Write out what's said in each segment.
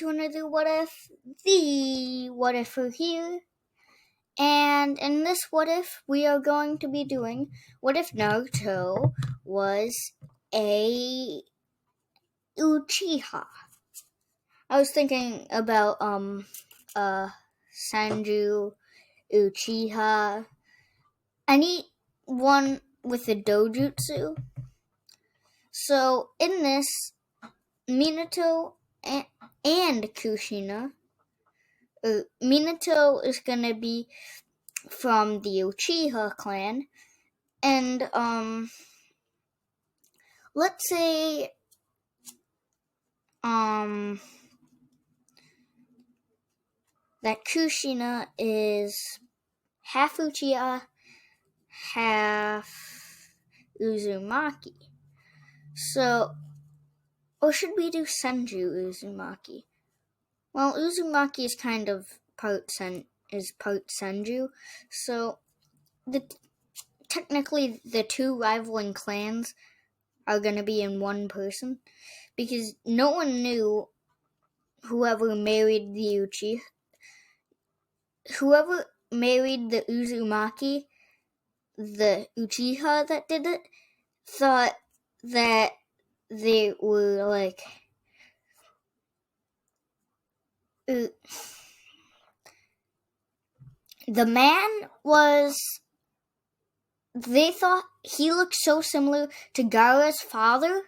to another What If, the What If here. And in this What If, we are going to be doing what if Naruto was a Uchiha. I was thinking about Sanju, Uchiha, anyone with a dojutsu. So in this, Minato and Kushina. Minato is gonna be from the Uchiha clan, and let's say that Kushina is half Uchiha, half Uzumaki. So, or should we do Senju Uzumaki? Well, Uzumaki is kind of part Senju, so technically the two rivaling clans are going to be in one person, because no one knew whoever married the Uzumaki, the Uchiha that did it, thought that they were like the man was, they thought he looked so similar to Gaara's father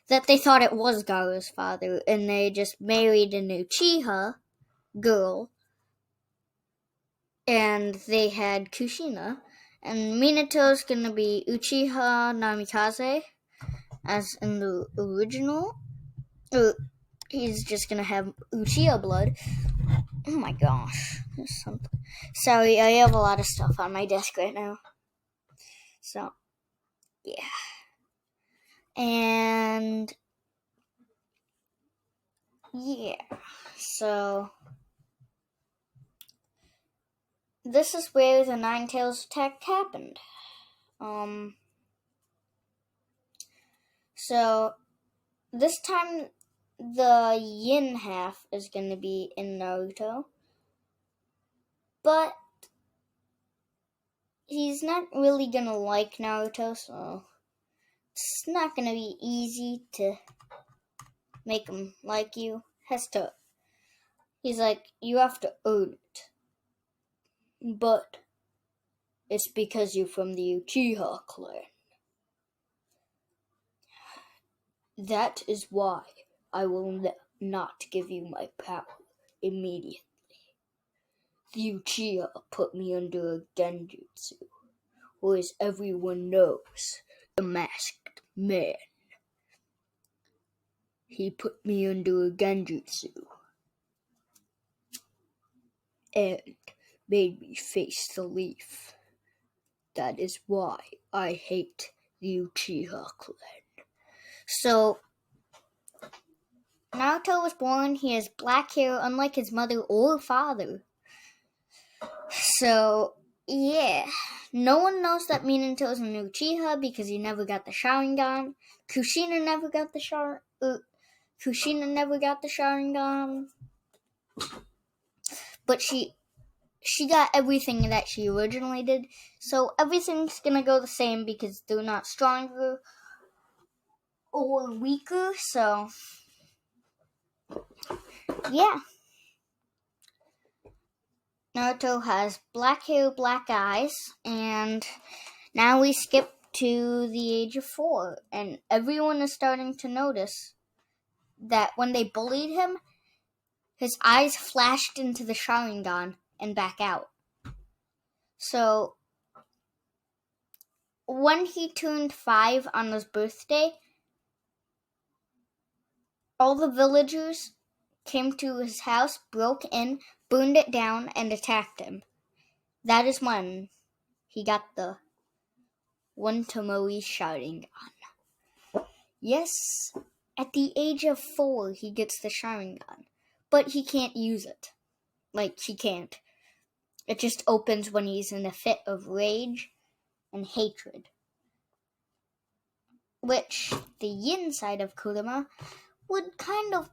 that they thought it was Gaara's father, and they just married an Uchiha girl, and they had Kushina. And Minato's gonna be Uchiha Namikaze, as in the original. He's just gonna have Uchiha blood. Oh my gosh. There's something. Sorry, I have a lot of stuff on my desk right now. So, yeah. And, yeah. So, this is where the Nine Tails attack happened. So, this time the yin half is going to be in Naruto. But he's not really going to like Naruto, so it's not going to be easy to make him like you. He's like, you have to earn it. But it's because you're from the Uchiha clan. That is why I will not give you my power immediately. The Uchiha put me under a genjutsu, or as everyone knows, the masked man. He put me under a genjutsu and made me face the leaf. That is why I hate the Uchiha clan. So, Naruto was born, he has black hair unlike his mother or father. So, yeah. No one knows that Minato is an Uchiha because he never got the Sharingan. Kushina never got the Sharingan. But she got everything that she originally did. So everything's gonna go the same because they're not stronger or weaker. So, yeah. Naruto has black hair, black eyes, and now we skip to the age of 4, and everyone is starting to notice that when they bullied him, his eyes flashed into the Sharingan and back out. So, when he turned 5 on his birthday, all the villagers came to his house, broke in, burned it down, and attacked him. That is when he got the One Tomoe Sharingan. Yes, at the age of 4, he gets the Sharingan, but he can't use it. He can't. It just opens when he's in a fit of rage and hatred. Which, the yin side of Kurama would kind of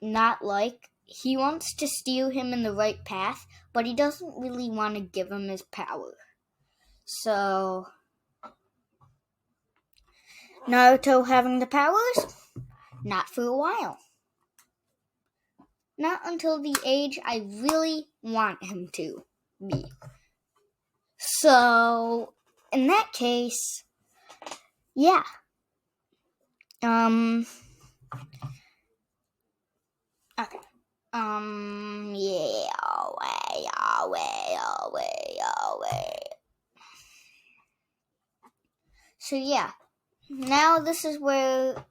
not like. He wants to steer him in the right path, but he doesn't really want to give him his power. So, Naruto having the powers? Not for a while. Not until the age I really want him to be. So, in that case, yeah. Okay. So yeah, now this is where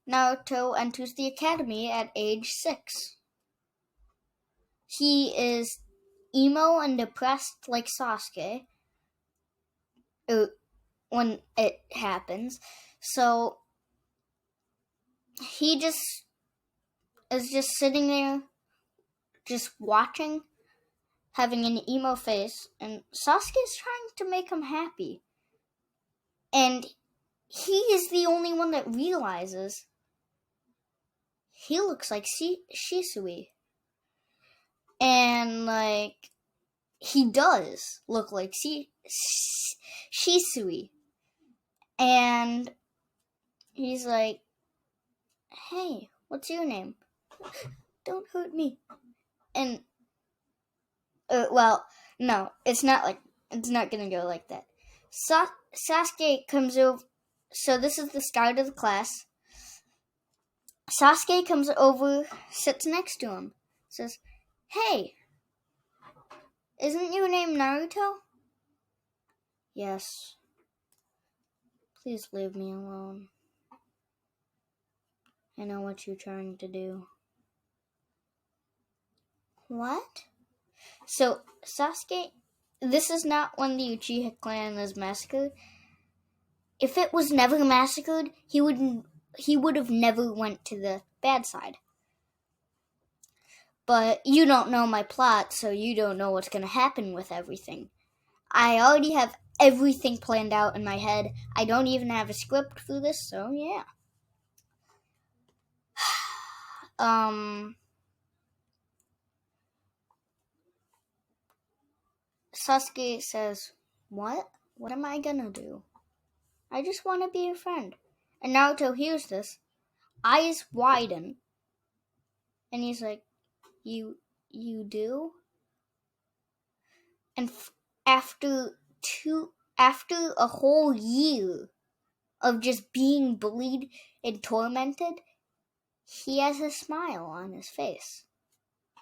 Naruto enters the academy at age 6. He is emo and depressed like Sasuke when it happens. So he is just sitting there, just watching, having an emo face, and Sasuke is trying to make him happy. And he is the only one that realizes he looks like Shisui. And, he does look like Shisui. And he's like, hey, what's your name? Don't hurt me. And, no, it's not gonna go like that. Sasuke comes over, so this is the start of the class. Sasuke comes over, sits next to him, says, hey, isn't your name Naruto? Yes. Please leave me alone. I know what you're trying to do. What? So, Sasuke, this is not when the Uchiha clan is massacred. If it was never massacred, he would have never went to the bad side. But you don't know my plot, so you don't know what's going to happen with everything. I already have everything planned out in my head. I don't even have a script for this, so yeah. Sasuke says, what? What am I gonna do? I just want to be a friend. And Naruto hears this, eyes widen, and he's like, you do? And after a whole year of just being bullied and tormented, he has a smile on his face.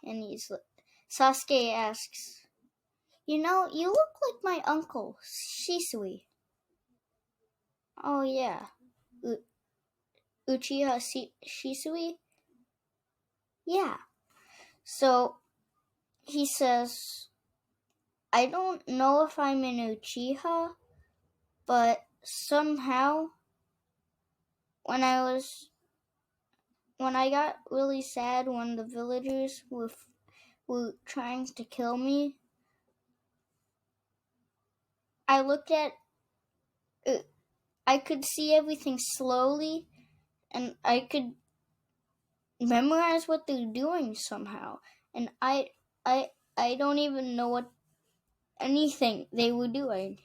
And Sasuke asks, you look like my uncle, Shisui. Oh yeah. Uchiha Shisui? Yeah. So he says, I don't know if I'm an Uchiha, but somehow when I got really sad when the villagers were trying to kill me, I looked at I could see everything slowly, and I could memorize what they're doing somehow. And I don't even know what anything they were doing.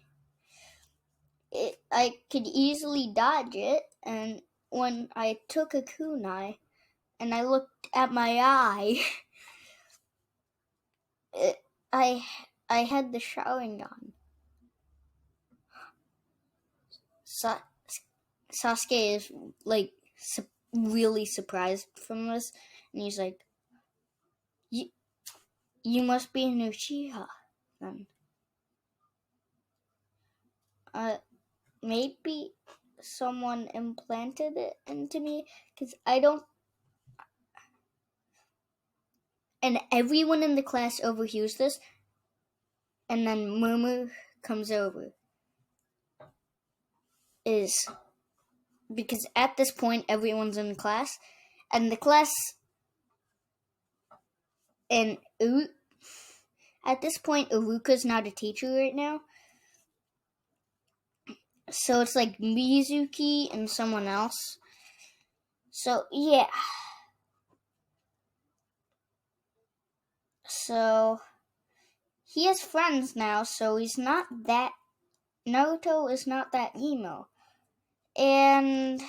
I could easily dodge it, and when I took a kunai and I looked at my eye, I had the sharingan. Sasuke is really surprised from this, and he's like, you must be an Uchiha then. Maybe someone implanted it into me, because I don't. And everyone in the class overhears this, and then murmur comes over. Is because at this point everyone's in class, and the class, and at this point Iruka's not a teacher right now, so it's like Mizuki and someone else, So, yeah. So, he has friends now, so he's not that... Naruto is not that emo. And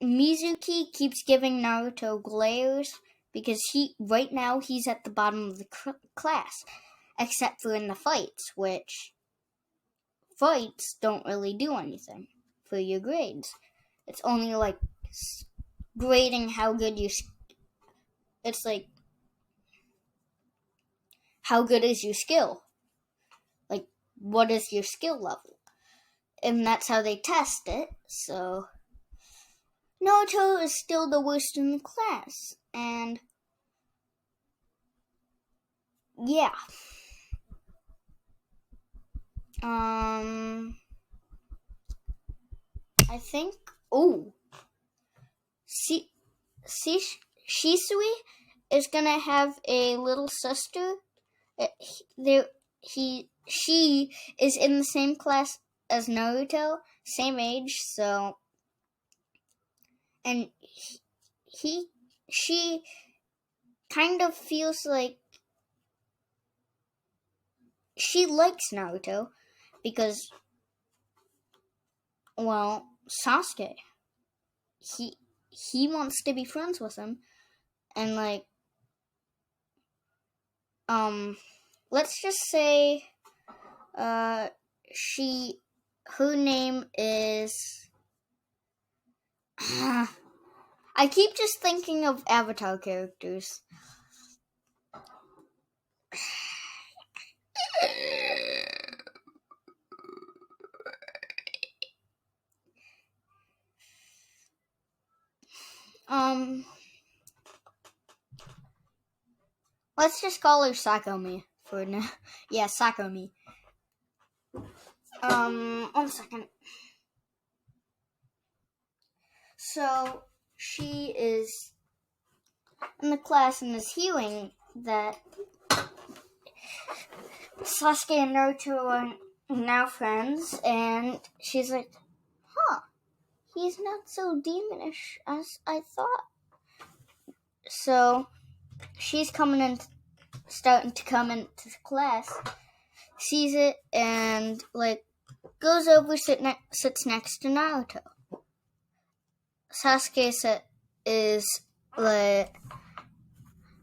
Mizuki keeps giving Naruto glares because right now he's at the bottom of the class, except for in the fights, which fights don't really do anything for your grades. It's only like grading how good you... It's like, how good is your skill? Like, what is your skill level? And that's how they test it, so... Naruto is still the worst in the class, and... yeah. I think... Oh! Shisui is gonna have a little sister. She is in the same class as Naruto, same age, so... And she kind of feels like she likes Naruto because, well, Sasuke, he wants to be friends with him, and like, let's just say, her name is, I keep just thinking of Avatar characters. Let's just call her Sakomi for now. Yeah, Sakomi. 1 second. So, she is in the class and is hearing that Sasuke and Naruto are now friends, and she's like, he's not so demonish as I thought. So, she's starting to come into class, sees it, and like goes over, sits next to Naruto. Sasuke is like,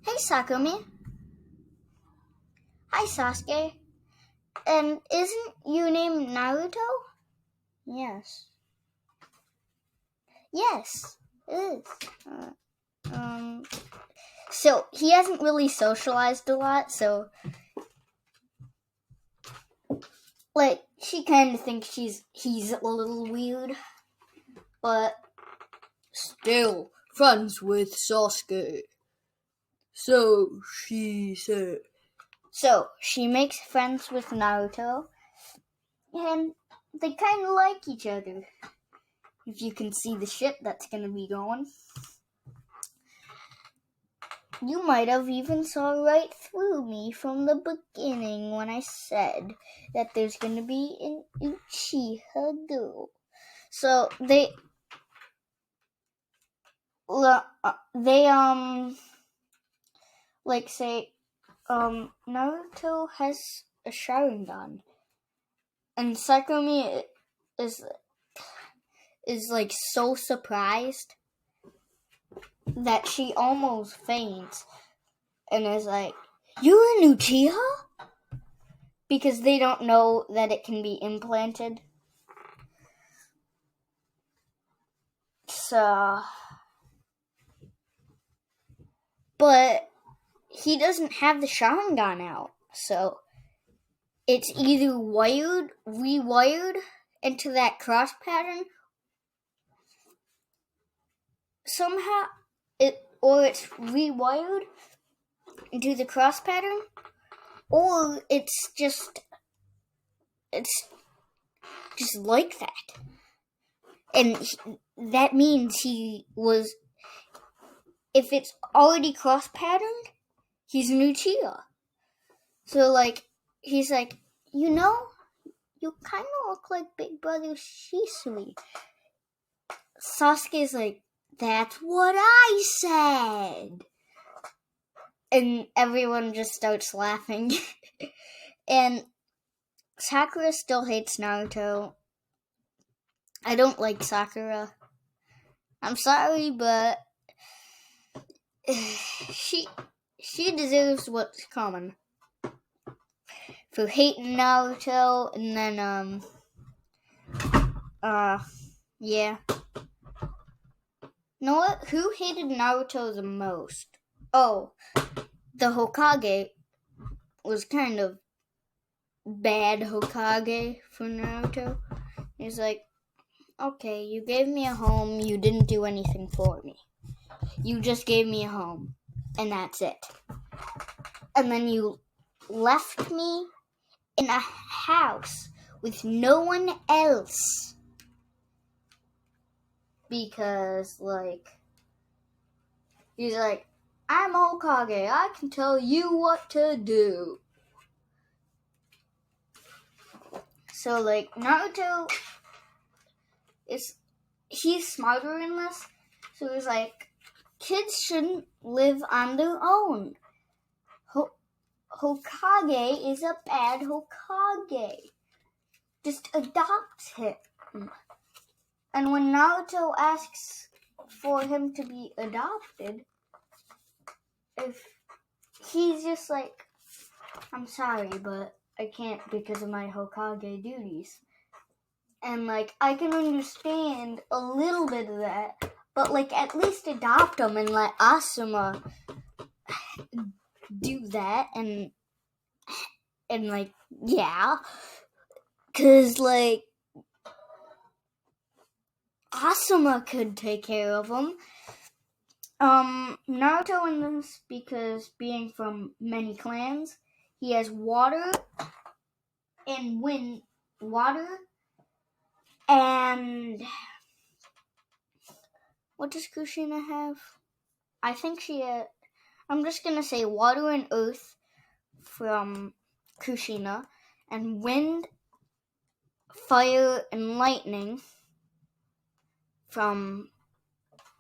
"Hey Sakumi." "Hi Sasuke. And isn't your name Naruto?" "Yes." "Yes, it is." So he hasn't really socialized a lot, so like she kind of thinks he's a little weird, but still friends with Sasuke. So she said. So she makes friends with Naruto, and they kind of like each other. If you can see the ship that's gonna be going. You might have even saw right through me from the beginning when I said that there's gonna be an Uchiha girl. So they like say, Naruto has a sharingan, and Sakumi is like so surprised that she almost faints and is like, "You're an Uchiha?" Because they don't know that it can be implanted. So, but he doesn't have the sharingan out, so it's either rewired into that cross pattern somehow, or it's rewired into the cross pattern, or it's just like that. And that means if it's already cross patterned, he's an Uchiha. So like, he's like, you kind of look like Big Brother Shisui. Sasuke's like, that's what I said. And everyone just starts laughing. And Sakura still hates Naruto. I don't like Sakura. I'm sorry, but she deserves what's coming for hating Naruto. And then yeah. You know what? Who hated Naruto the most? Oh, the Hokage was kind of bad Hokage for Naruto. He's like, okay, you gave me a home, you didn't do anything for me. You just gave me a home, and that's it. And then you left me in a house with no one else. Because, like, he's like, I'm Hokage, I can tell you what to do. So, like, Naruto he's smarter in this. So he's like, kids shouldn't live on their own. Hokage is a bad Hokage. Just adopt him. And when Naruto asks for him to be adopted, if he's just like, I'm sorry, but I can't because of my Hokage duties. And, like, I can understand a little bit of that, but, like, at least adopt him and let Asuma do that, and like, yeah. Because, like, Asuma could take care of him. Naruto in this, because being from many clans, he has water and wind. Water and... What does Kushina have? I think she had... I'm just going to say water and earth from Kushina, and wind, fire, and lightning from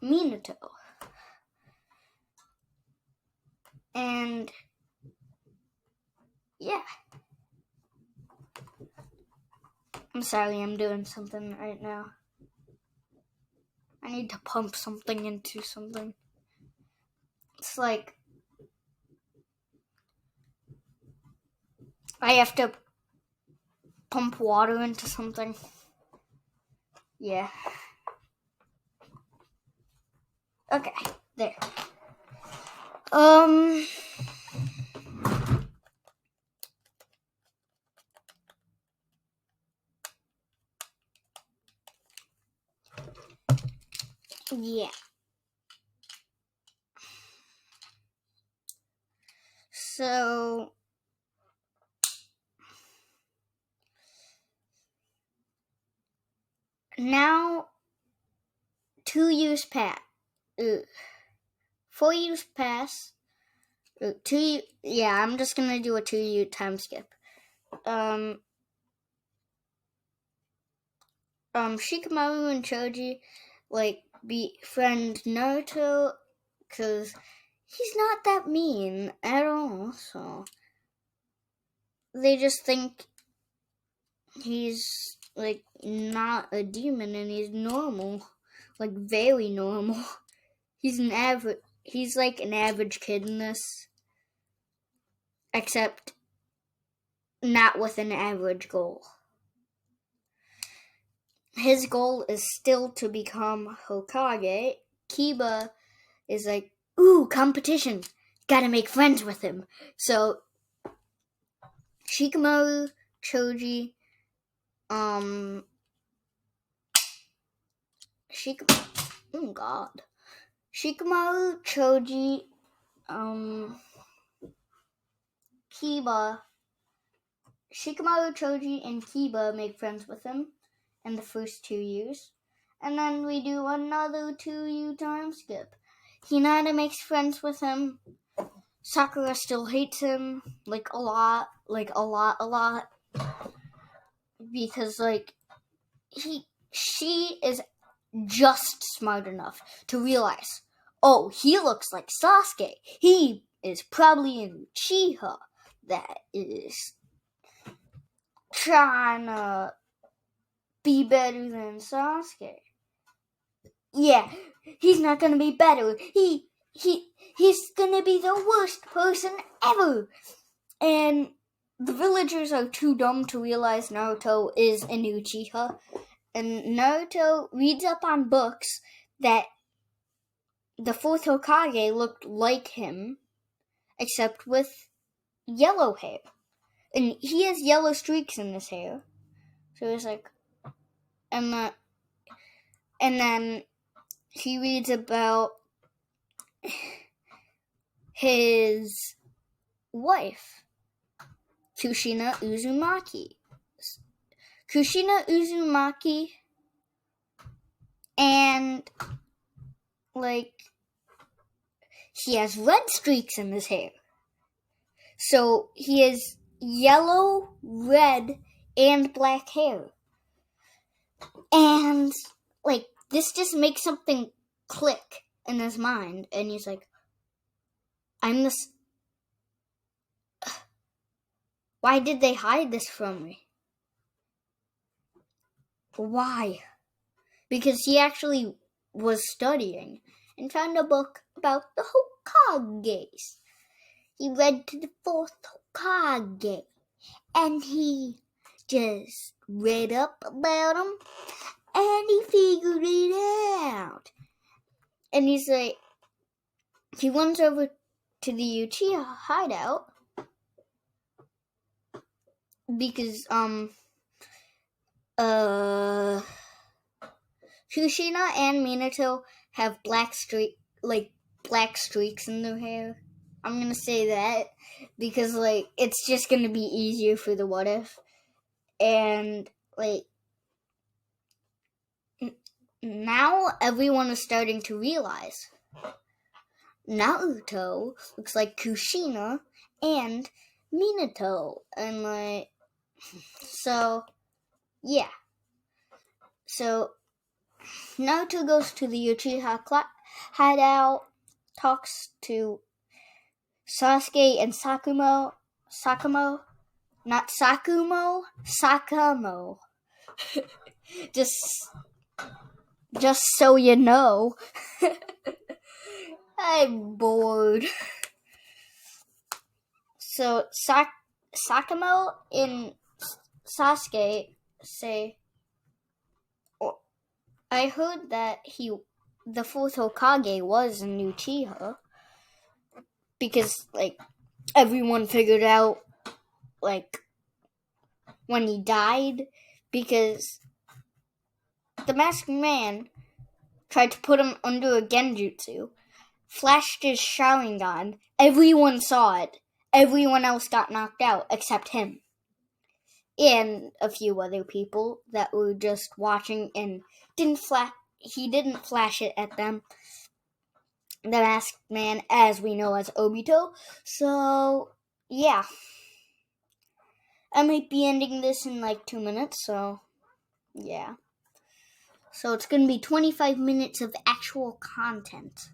Minato. And yeah. I'm sorry, I'm doing something right now. I need to pump something into something. It's like I have to pump water into something. Yeah. Okay, there. Yeah. So now 2 years pass. 4 years pass. 2 yeah, I'm just gonna do a 2-year time skip. Shikamaru and Choji, like, befriend Naruto, because he's not that mean at all, so they just think he's, like, not a demon and he's normal, like, very normal. He's like an average kid in this, except not with an average goal. His goal is still to become Hokage. Kiba is like, ooh, competition. Gotta make friends with him. So, Shikamaru, Choji, oh god. Shikamaru, Choji, Kiba. Shikamaru, Choji, and Kiba make friends with him in the first 2 years. And then we do another 2-year time skip. Hinata makes friends with him. Sakura still hates him, like, a lot. Because, like, she is just smart enough to realize, oh, he looks like Sasuke. He is probably an Uchiha that is trying to be better than Sasuke. Yeah, he's not gonna be better. He's gonna be the worst person ever. And the villagers are too dumb to realize Naruto is an Uchiha. And Naruto reads up on books that the fourth Hokage looked like him, except with yellow hair. And he has yellow streaks in his hair. So he's like, and then he reads about his wife, Kushina Uzumaki. Kushina Uzumaki, and he has red streaks in his hair. So he has yellow, red, and black hair. And this just makes something click in his mind, and he's like, why did they hide this from me? Why? Because he actually was studying and found a book about the Hokages. He read to the fourth Hokage, and he just read up about him, and he figured it out. And he's like, he runs over to the Uchiha hideout because Kushina and Minato have black streaks in their hair. I'm gonna say that because it's just gonna be easier for the what if. And now everyone is starting to realize Naruto looks like Kushina and Minato, and so yeah. So Naruto goes to the Uchiha hideout, talks to Sasuke and Sakamo, not Sakamo. just so you know. I'm bored. So Sakamo and Sasuke say, oh, I heard that the fourth Hokage was an Uchiha because everyone figured out when he died, because the masked man tried to put him under a genjutsu, flashed his sharingan, everyone saw it, everyone else got knocked out except him. And a few other people that were just watching and he didn't flash it at them. The masked man, as we know as Obito. So, yeah. I might be ending this in 2 minutes, so yeah. So it's going to be 25 minutes of actual content.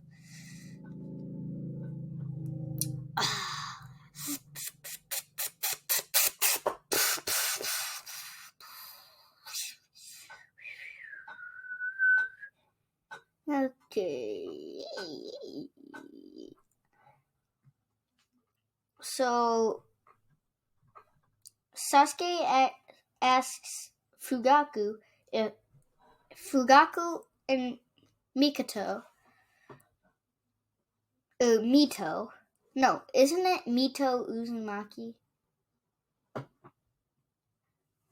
Okay. So Sasuke asks Fugaku if Fugaku and Mito. No, isn't it Mito Uzumaki?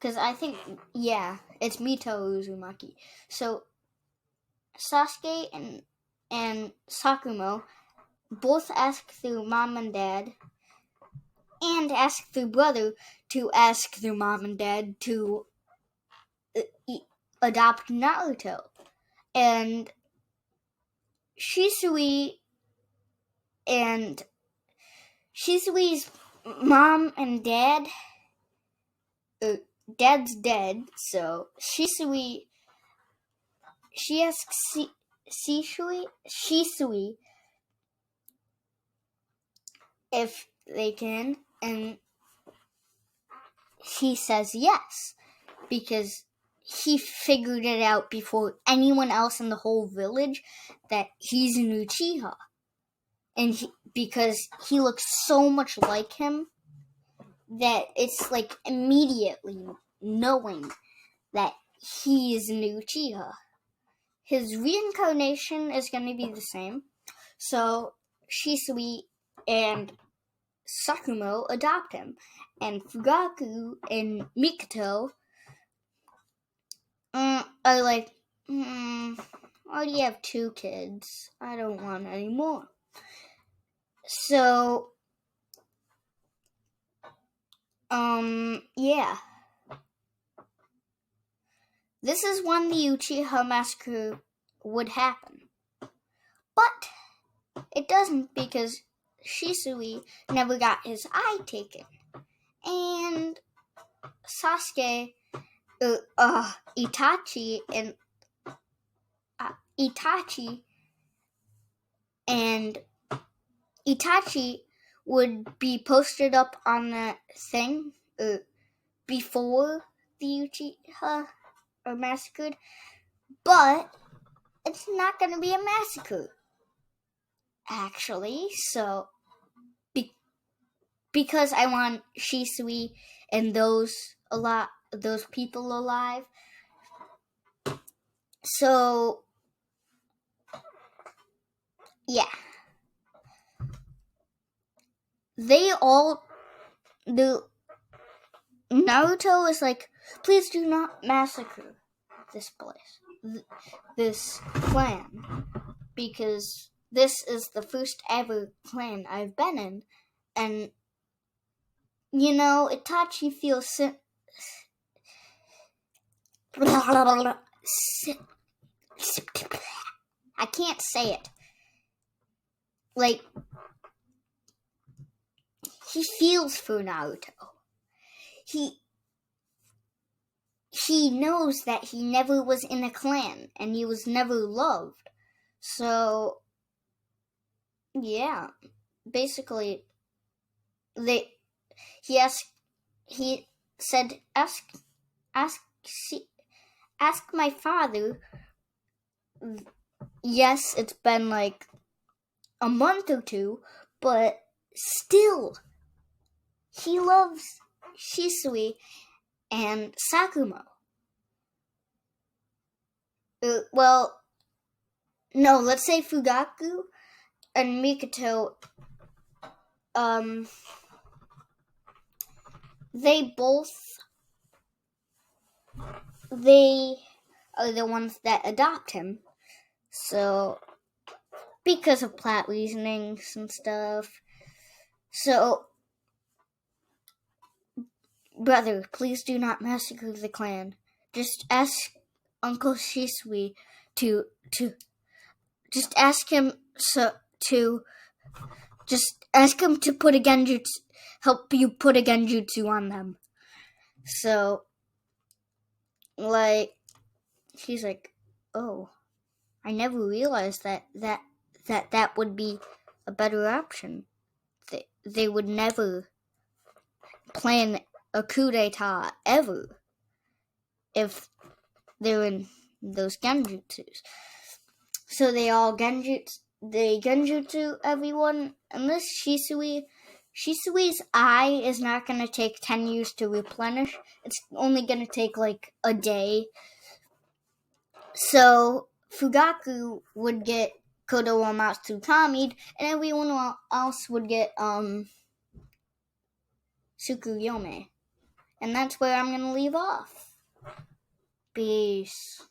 Because I think, yeah, it's Mito Uzumaki. So Sasuke and Sakumo both ask their mom and dad, and ask their brother to ask their mom and dad to adopt Naruto. And Shisui's mom and dad, dad's dead, so Shisui's she asks Shisui if they can, and he says yes, because he figured it out before anyone else in the whole village that he's an Uchiha. And because he looks so much like him that it's like immediately knowing that he is an Uchiha. His reincarnation is going to be the same. So Shisui and Sakumo adopt him. And Fugaku and Mikoto are like, I already have 2 kids. I don't want any more. So, yeah. This is when the Uchiha Massacre would happen. But it doesn't, because Shisui never got his eye taken. And Sasuke, Itachi would be posted up on that thing before the Uchiha are massacred, but it's not going to be a massacre, actually. So, because I want Shisui and those people alive. So, yeah. Naruto is like, please do not massacre this place, this clan, because this is the first ever clan I've been in, and Itachi feels I can't say it. Like, he feels for Naruto. He knows that he never was in a clan and he was never loved. So, yeah, basically, he said, ask my father. Yes, it's been like a month or 2, but still, he loves Shisui and Sakumo. Well, no, let's say Fugaku and Mikoto. They are the ones that adopt him. So, because of plot reasonings and stuff. So, brother, please do not massacre the clan. Just ask Uncle Shisui to just ask him to put a genjutsu, help you put a genjutsu on them. So, like, he's like, oh, I never realized that would be a better option. They would never plan a coup d'etat ever if they're in those genjutsus. So they all genjutsu everyone, and this Shisui's eye is not going to take 10 years to replenish. It's only going to take like a day. So Fugaku would get Kodo Wamatsu Kami'd, and everyone else would get Tsukuyomi. And that's where I'm going to leave off. Peace.